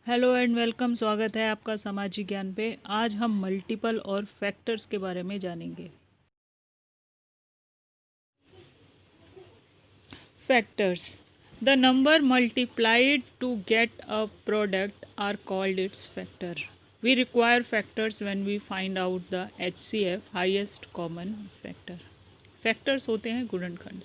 Hello and welcome. स्वागत है आपका सामाजिक ज्ञान पे। आज हम मल्टीपल और फैक्टर्स के बारे में जानेंगे। Factors, the number multiplied to get a product are called its factor. We require factors when we find out the HCF, highest common factor. Factors होते हैं गुणनखंड।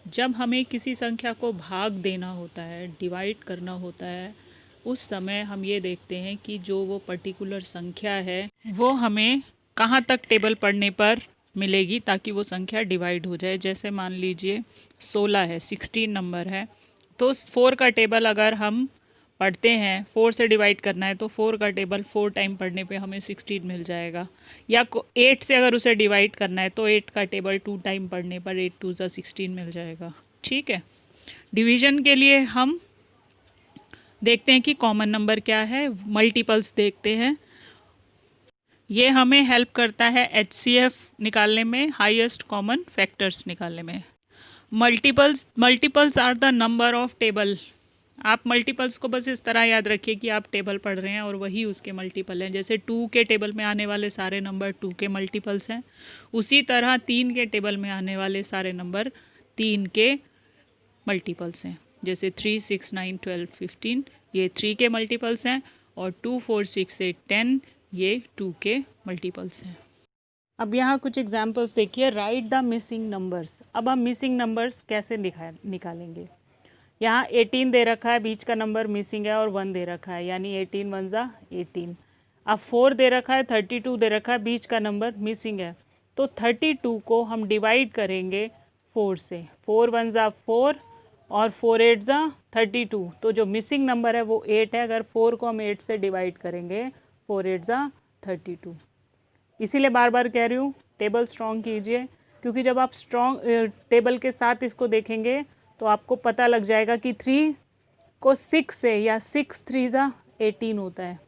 जब हमें किसी संख्या को भाग देना होता है, डिवाइड करना होता है, उस समय हम ये देखते हैं कि जो वो पर्टिकुलर संख्या है वो हमें कहाँ तक टेबल पढ़ने पर मिलेगी ताकि वो संख्या डिवाइड हो जाए। जैसे मान लीजिए 16 है, 16 नंबर है, तो 4 का टेबल अगर हम पढ़ते हैं, 4 से डिवाइड करना है तो 4 का टेबल 4 टाइम पढ़ने पे हमें 16 मिल जाएगा। या 8 से अगर उसे डिवाइड करना है तो 8 का टेबल 2 टाइम पढ़ने पर 8 2 जा 16 मिल जाएगा। ठीक है। डिवीजन के लिए हम देखते हैं कि कॉमन नंबर क्या है, मल्टीपल्स देखते हैं। ये हमें हेल्प करता है HCF निकालने में, हाईएस्ट कॉमन फैक्टर्स निकालने में। Multiples are the number of table. आप मल्टीपल्स को बस इस तरह याद रखिए कि आप टेबल पढ़ रहे हैं और वही उसके मल्टीपल हैं। जैसे 2 के टेबल में आने वाले सारे नंबर 2 के मल्टीपल्स हैं, उसी तरह 3 के टेबल में आने वाले सारे नंबर 3 के मल्टीपल्स हैं। जैसे 3 6 9 12 15 ये 3 के मल्टीपल्स हैं और 2 4 6 8 10 ये 2 के मल्टीपल्स हैं। अब यहाँ कुछ एग्जांपल्स देखिए। Right the missing numbers. अब हम मिसिंग नंबर्स कैसे निकालेंगे। यहाँ 18 दे रखा है, बीच का नंबर मिसिंग है और 1 दे रखा है, यानी 18 1 जा 18। अब 4 दे रखा है, 32 दे रखा है, बीच का नंबर मिसिंग है, तो 32 को हम डिवाइड करेंगे 4 से। 4 1 जा 4 और 4 8 जा 32, तो जो मिसिंग नंबर है वो 8 है। अगर 4 को हम 8 से डिवाइड करेंगे 4 8 जा 32। इसीलिए बार बार कह रही हूँ टेबल स्ट्रॉन्ग कीजिए, क्योंकि जब आप स्ट्रॉन्ग टेबल के साथ इसको देखेंगे तो आपको पता लग जाएगा कि 3 को 6 से या 6 3 जा 18 होता है।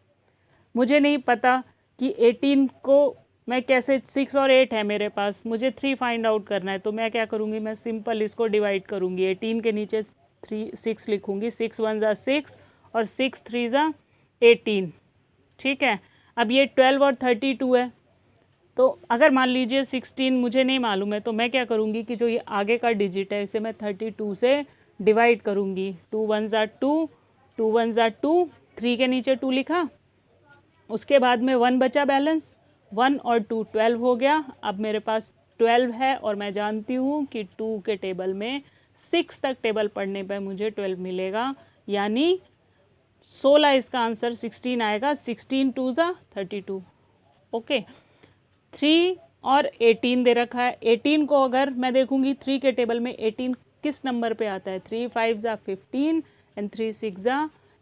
मुझे नहीं पता कि 18 को मैं कैसे, 6 और 8 है मेरे पास, मुझे 3 फाइंड आउट करना है, तो मैं क्या करूँगी, मैं सिंपल इसको डिवाइड करूँगी। 18 के नीचे 6 लिखूँगी। 6 1 जा 6 और 6 3 जा 18। ठीक है। अब ये 12 और 32 है, तो अगर मान लीजिए 16 मुझे नहीं मालूम है, तो मैं क्या करूँगी कि जो ये आगे का डिजिट है इसे मैं 32 से डिवाइड करूँगी। 2 1 जा 2, 2 1 जा 2, 3 के नीचे 2 लिखा, उसके बाद में 1 बचा बैलेंस, 1 और 2 12 हो गया। अब मेरे पास 12 है और मैं जानती हूँ कि 2 के टेबल में 6 तक टेबल पढ़ने पर मुझे 12 मिलेगा, यानी 16 इसका आंसर 16 आएगा। 16 2 जा 32। ओके। 3 और 18 दे रखा है। 18 को अगर मैं देखूंगी 3 के टेबल में 18 किस नंबर पे आता है, 3 5 जा 15 एंड 3 6 जा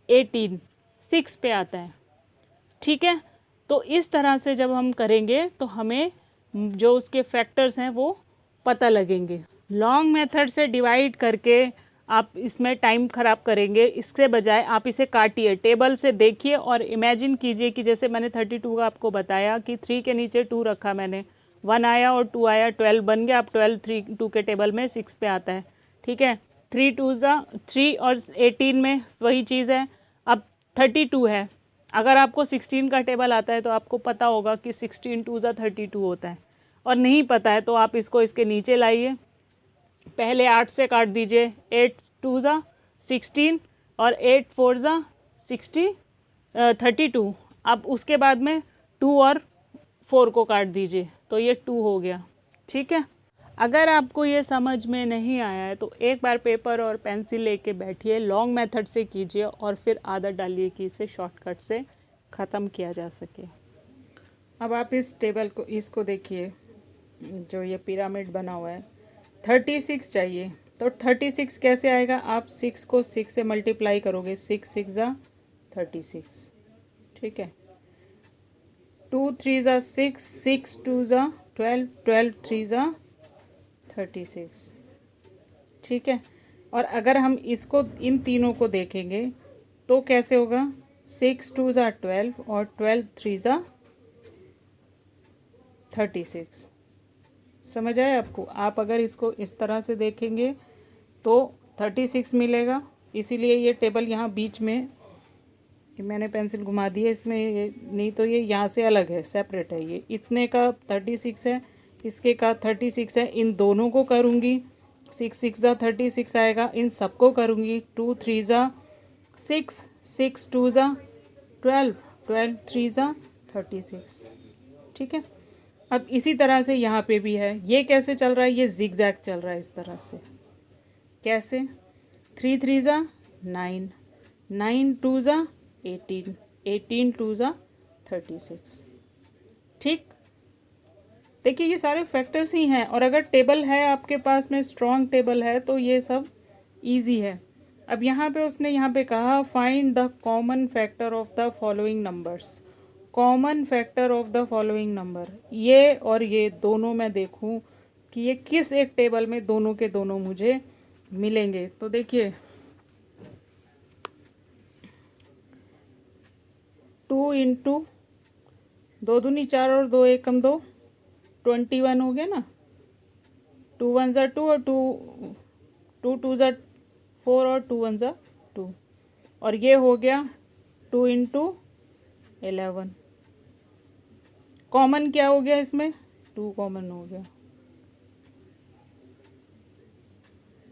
18, 6 पे आता है। ठीक है। तो इस तरह से जब हम करेंगे तो हमें जो उसके फैक्टर्स हैं वो पता लगेंगे। लॉन्ग मेथड से डिवाइड करके आप इसमें टाइम ख़राब करेंगे, इसके बजाय आप इसे काटिए, टेबल से देखिए और इमेजिन कीजिए कि जैसे मैंने 32 का आपको बताया कि 3 के नीचे 2 रखा मैंने, 1 आया और 2 आया, 12 बन गया। अब 12 3 2 के टेबल में 6 पे आता है। ठीक है। 3 2 जा 3 और 18 में वही चीज़ है। अब 32 है, अगर आपको 16 का टेबल आता है तो आपको पता होगा कि 16 2 जा 32 होता है, और नहीं पता है तो आप इसको इसके नीचे लाइए। पहले 8 से काट दीजिए, 8 2 जा 16 और 8 4 जा 32। अब उसके बाद में 2 और 4 को काट दीजिए, तो ये 2 हो गया। ठीक है। अगर आपको ये समझ में नहीं आया है तो एक बार पेपर और पेंसिल लेके बैठिए, लॉन्ग मेथड से कीजिए और फिर आदत डालिए कि इसे शॉर्टकट से ख़त्म किया जा सके। अब आप इस टेबल को, इसको देखिए, जो ये पिरामिड बना हुआ है, 36 चाहिए, तो 36 कैसे आएगा। आप 6 को 6 से मल्टीप्लाई करोगे, 6 6 जा 36। ठीक है। 2 3 जा 6, 6 2 जा 12, 12 3 जा 36। ठीक है। और अगर हम इसको, इन तीनों को देखेंगे तो कैसे होगा, 6 2 जा 12 और 12 3 जा 36। समझ आए आपको। आप अगर इसको इस तरह से देखेंगे तो 36 मिलेगा, इसीलिए ये टेबल यहाँ बीच में ये मैंने पेंसिल घुमा दी है इसमें, ये नहीं तो ये यहाँ से अलग है, सेपरेट है। ये इतने का 36 है, इसके का 36 है। इन दोनों को करूँगी, 6 6 ज़ा 36 आएगा। इन सबको करूँगी, 2 3 ज़ा 6, 6 2 ज़ा 12, 12 3 ज़ा 36। ठीक है। अब इसी तरह से यहाँ पे भी है। ये कैसे चल रहा है? ये जिगजैग चल रहा है इस तरह से। कैसे? 3 3 ज़ा 9, 9 2 ज़ा 18, 18 2 ज़ा 36। ठीक। देखिए ये सारे फैक्टर्स ही हैं, और अगर टेबल है आपके पास में, स्ट्रॉन्ग टेबल है, तो ये सब इजी है। अब यहाँ पे उसने यहाँ पे कहा find the common factor of the following numbers. Common factor of the following number, ये और ये दोनों मैं देखूँ कि ये किस एक टेबल में दोनों के दोनों मुझे मिलेंगे। तो देखिए 2 इंटू 2 दूनी 4 और 2 एकम 2, 21 हो गया ना। 2 1 ज़ा 2 और 2 2 ज़ा 4 और 2 1 ज़ा 2। और ये हो गया 2 इंटू 11। कॉमन क्या हो गया इसमें? 2 कॉमन हो गया।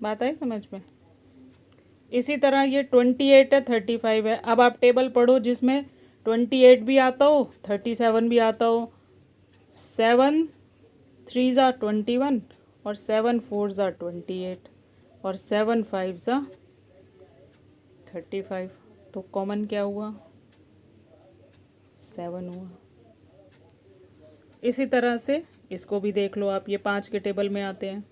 बात आई समझ में? इसी तरह ये 28 है, 35 है। अब आप टेबल पढ़ो जिसमें 28 भी आता हो, 37 भी आता हो। 7 3 ज़ा 21 और 7 4 ज़ा 28 और 7 5 ज़ा 35। तो कॉमन क्या हुआ? 7 हुआ। इसी तरह से इसको भी देख लो आप, ये 5 के टेबल में आते हैं।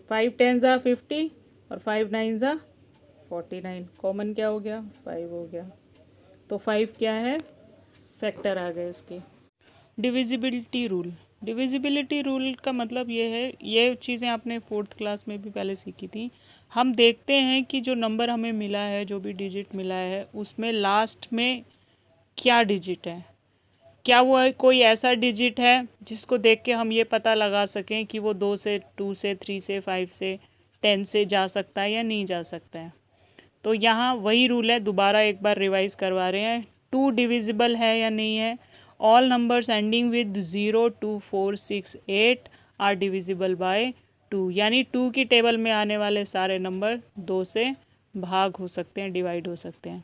5 10 ज़ा 50 और 5 9 ज़ा 49। कॉमन क्या हो गया? 5 हो गया। तो 5 क्या है? फैक्टर आ गए इसके। Divisibility rule. डिविजिबिलिटी रूल का मतलब ये है, ये चीज़ें आपने 4th क्लास में भी पहले सीखी थी। हम देखते हैं कि जो नंबर हमें मिला है, जो भी डिजिट मिला है, उसमें लास्ट में क्या डिजिट है। क्या वो कोई ऐसा डिजिट है जिसको देख के हम ये पता लगा सकें कि वो 2 से 2 से 3 से 5 से 10 से जा सकता है या नहीं जा सकता है। तो यहाँ वही रूल है, दोबारा एक बार रिवाइज करवा रहे हैं। 2 डिविजिबल है या नहीं है। All numbers ending with 0 2 4 6 8 are divisible by 2, यानी 2 की टेबल में आने वाले सारे नंबर 2 से भाग हो सकते हैं, डिवाइड हो सकते हैं।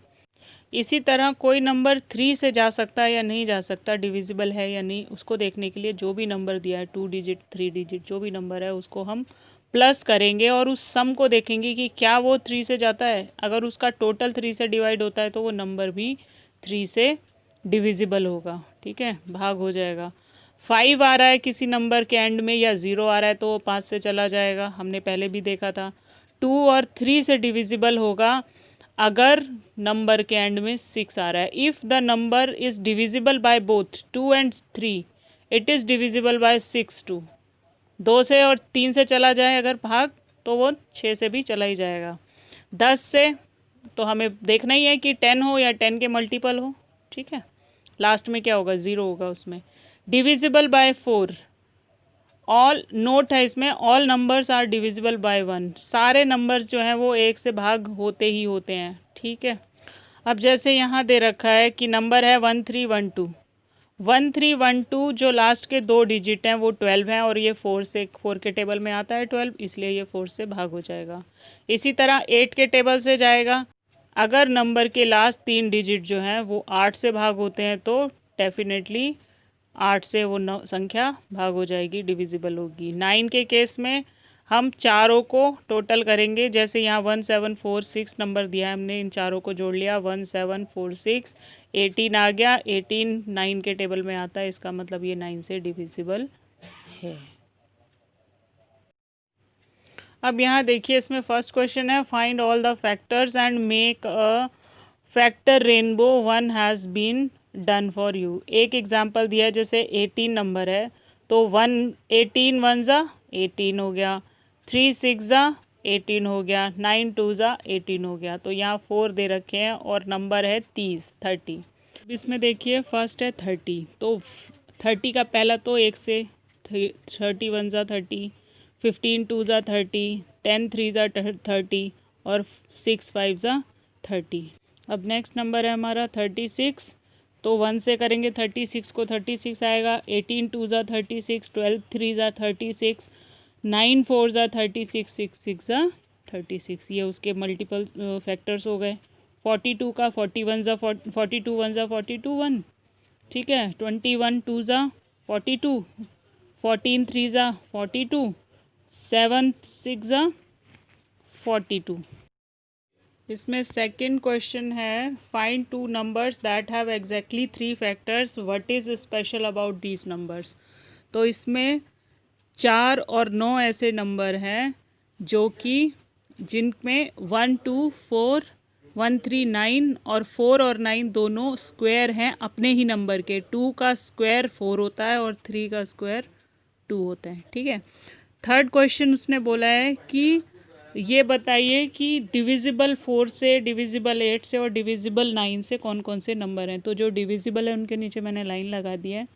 इसी तरह कोई नंबर 3 से जा सकता है या नहीं जा सकता, डिविजिबल है या नहीं, उसको देखने के लिए जो भी नंबर दिया है, 2 डिजिट 3 डिजिट जो भी नंबर है, उसको हम प्लस करेंगे और उस सम को देखेंगे कि क्या वो 3 से जाता है। अगर उसका टोटल 3 से डिवाइड होता है तो वो नंबर भी 3 से डिविजिबल होगा। ठीक है, भाग हो जाएगा। 5 आ रहा है किसी नंबर के एंड में या 0 आ रहा है तो वो 5 से चला जाएगा, हमने पहले भी देखा था। 2 और 3 से डिविजिबल होगा अगर नंबर के एंड में 6 आ रहा है। If the number is divisible by both 2 and 3, it is divisible by 6 2। 2 से और 3 से चला जाए अगर भाग, तो वो 6 से भी चला ही जाएगा। 10 से तो हमें देखना ही है कि 10 हो या 10 के मल्टीपल हो। ठीक है, लास्ट में क्या होगा? 0 होगा उसमें। डिविजिबल बाय 4, ऑल नोट है इसमें, all numbers are divisible by 1। सारे नंबर्स जो हैं वो 1 से भाग होते ही होते हैं। ठीक है, अब जैसे यहाँ दे रखा है कि नंबर है 1312। 1312 जो लास्ट के 2 डिजिट हैं वो 12 हैं और ये 4 के टेबल में आता है 12, इसलिए ये 4 से भाग हो जाएगा। इसी तरह 8 के टेबल से जाएगा। अगर नंबर के लास्ट 3 डिजिट जो हैं वो 8 से भाग होते हैं तो डेफिनेटली 8 से वो संख्या भाग हो जाएगी, डिविजिबल होगी। 9 के केस में हम चारों को टोटल करेंगे, जैसे यहाँ 1746 नंबर दिया है, हमने इन चारों को जोड़ लिया, 1746, 18 आ गया। 18 9 के टेबल में आता है, इसका मतलब ये 9 से डिविजिबल है। अब यहाँ देखिए, इसमें फर्स्ट क्वेश्चन है find all the factors and make a factor rainbow, one has been done for you. एक एग्जाम्पल दिया है, जैसे 18 नंबर है तो 18 1 ज़ा 18 हो गया, 3 6 ज़ा 18 हो गया, 9 2 ज़ा 18 हो गया। तो यहाँ 4 दे रखे हैं और नंबर है 30। इसमें देखिए फर्स्ट है 30, तो 30 का पहला तो 1 से 30 1 ज़ा 30, 15 2 ज़ा 30, 10 3 ज़ा 30 और 6 5 ज़ा 30। अब नेक्स्ट नंबर है हमारा 36, तो 1 से करेंगे 36 को, 36 आएगा। 18 2 ज़ा 36, 12 3 ज़ा 36, 9 4 ज़ा 36, 6 6 ज़ा 36। ये उसके मल्टीपल फैक्टर्स हो गए। 42 का 41 ज़ा 42 1 ज़ा 42 1, ठीक है। 21 2 ज़ा 42, 14 3 ज़ा 42, 7 6 ज़ा 42। इसमें सेकंड क्वेश्चन है, find two numbers that have exactly 3 factors, what is special about these numbers. तो इसमें 4 और 9 ऐसे नंबर हैं जो कि जिनमें 1 2 4 1 3 9 और 4 और 9 दोनों स्क्वायर हैं अपने ही नंबर के। 2 का स्क्वायर 4 होता है और 3 का स्क्वायर 2 होता है, ठीक है। थर्ड क्वेश्चन उसने बोला है कि ये बताइए कि डिविजिबल 4 से, डिविजिबल 8 से और डिविजिबल 9 से कौन कौन से नंबर हैं। तो जो डिविजिबल है उनके नीचे मैंने लाइन लगा दी है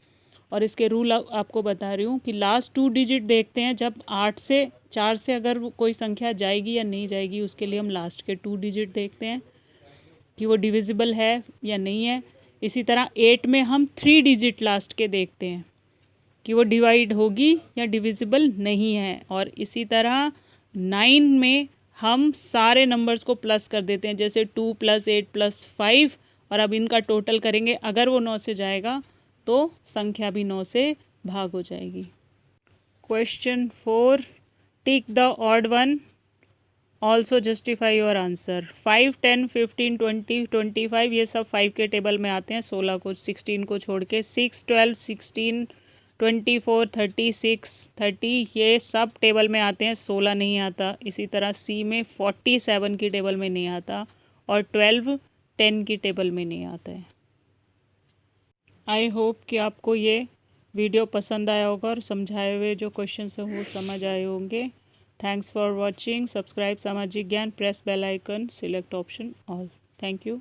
और इसके रूल आपको बता रही हूँ कि लास्ट 2 डिजिट देखते हैं। जब 8 से 4 से अगर कोई संख्या जाएगी या नहीं जाएगी, उसके लिए हम लास्ट के 2 डिजिट देखते हैं कि वो डिविजिबल है या नहीं है। इसी तरह 8 में हम 3 डिजिट लास्ट के देखते हैं कि वो डिवाइड होगी या डिविजिबल नहीं है। और इसी तरह 9 में हम सारे नंबर्स को प्लस कर देते हैं, जैसे 2 + 8 + 5, और अब इनका टोटल करेंगे। अगर वो 9 से जाएगा तो संख्या भी 9 से भाग हो जाएगी। Question 4, tick the odd one, also justify your answer. 5 10 15 20 25 ये सब 5 के टेबल में आते हैं, 16 को 16 को छोड़ के। 6 12 16 24 36 30 ये सब टेबल में आते हैं, 16 नहीं आता। इसी तरह सी में 47 की टेबल में नहीं आता और 12 10 की टेबल में नहीं आता है। आई होप कि आपको ये वीडियो पसंद आया होगा और समझाए हुए जो क्वेश्चंस हैं वो समझ आए होंगे। Thanks for watching. सब्सक्राइब सामाजिक ज्ञान, press bell icon, select option all. Thank you.